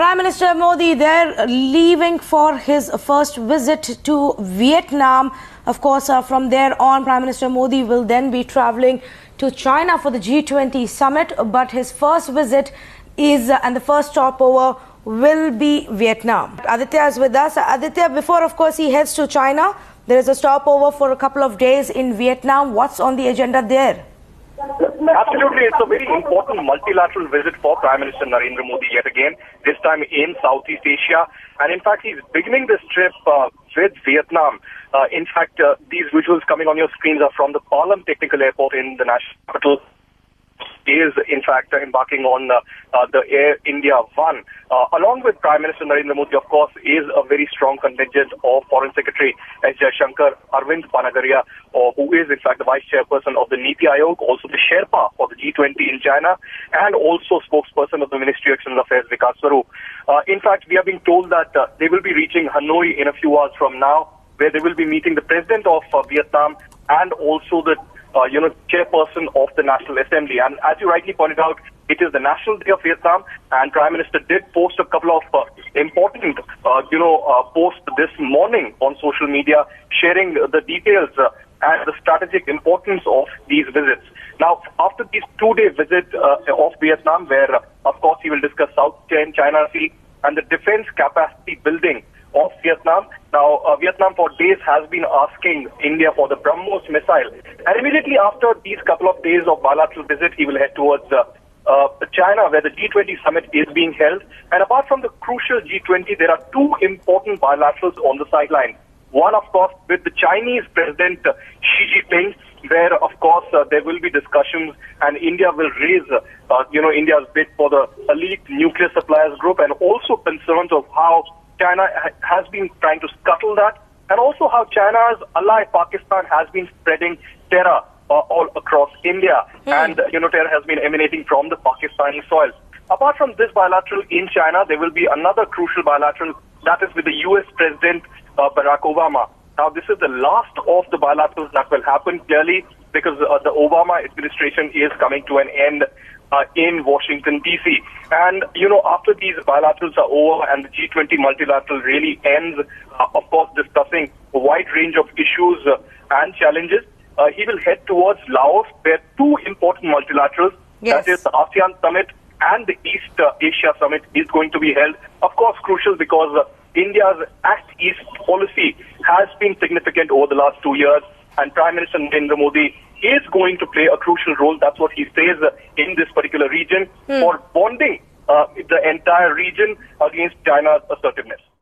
Prime Minister Modi, they're leaving for his first visit to Vietnam. Of course, from there on, Prime Minister Modi will then be traveling to China for the G20 summit. But his first visit is, and the first stopover will be Vietnam. Aditya is with us. Aditya, before, of course, he heads to China, there is a stopover for a couple of days in Vietnam. What's on the agenda there? Absolutely, it's a very important multilateral visit for Prime Minister Narendra Modi yet again, this time in Southeast Asia. And in fact, he's beginning this trip with Vietnam. In fact, these visuals coming on your screens are from the Palam Technical Airport in the national capital. He is, in fact, embarking on the Air India One. Along with Prime Minister Narendra Modi, of course, is a very strong contingent of Foreign Secretary S. Jaishankar, Arvind Panagaria, who is, in fact, the Vice Chairperson of the Niti Aayog, also the Sherpa for the G20 in China, and also spokesperson of the Ministry of External Affairs, Vikas Swarup. In fact, we are being told that they will be reaching Hanoi in a few hours from now, where they will be meeting the President of Vietnam and also the chairperson of the National Assembly. And as you rightly pointed out, it is the National Day of Vietnam, and Prime Minister did post a couple of important, posts this morning on social media, sharing the details and the strategic importance of these visits. Now, after this two-day visit of Vietnam, where, of course, he will discuss South China Sea and the defense capacity building of Vietnam. Now, Vietnam for days has been asking India for the BrahMos missile. And immediately after these couple of days of bilateral visit, he will head towards China, where the G20 summit is being held. And apart from the crucial G20, there are two important bilaterals on the sideline. One, of course, with the Chinese President Xi Jinping, where, of course, there will be discussions and India will raise, India's bid for the elite nuclear suppliers group, and also concerns of how China has been trying to scuttle that, and also how China's ally Pakistan has been spreading terror all across India, and terror has been emanating from the Pakistani soil. Apart from this bilateral in China, there will be another crucial bilateral, that is with the US President Barack Obama. Now, this is the last of the bilaterals that will happen, clearly, because the Obama administration is coming to an end in Washington, D.C. And, after these bilaterals are over and the G20 multilateral really ends, of course, discussing a wide range of issues and challenges, he will head towards Laos, where two important multilaterals, that is the ASEAN Summit and the East Asia Summit, is going to be held. Of course, crucial because India's Act East policy has been significant over the last 2 years, and Prime Minister Narendra Modi is going to play a crucial role. That's what he says in this particular region for bonding the entire region against China's assertiveness.